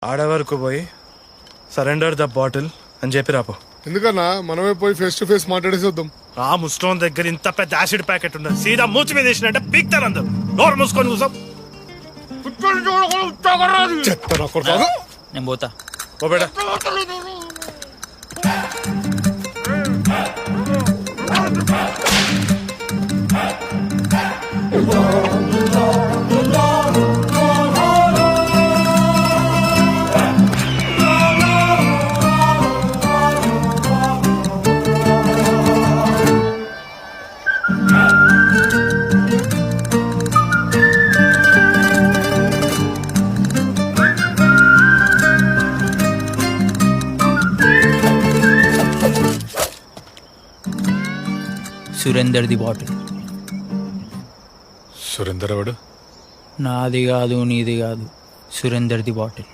ఆడవరకు పోయి surrender the bottle అని చెప్పి రాపో. ఎందుకన్నా మనమే పోయి ఫేస్ టు ఫేస్ మాట్లాడేసి వద్దాం. ఆ ముస్టోన్ దగ్గర ఇంత పెద్ద యాసిడ్ ప్యాకెట్ ఉన్నది, సీదా మూచి మీద వేసినట్టే పీక్తారు అందరు. నోరు మూసుకొని కూర్చో. నేను పోతా. ఓ బేటా సురేందర్ ది బాటిల్. సురేందర్ ఎవడు? నాది కాదు, నీది కాదు, సురేందర్ ది బాటిల్.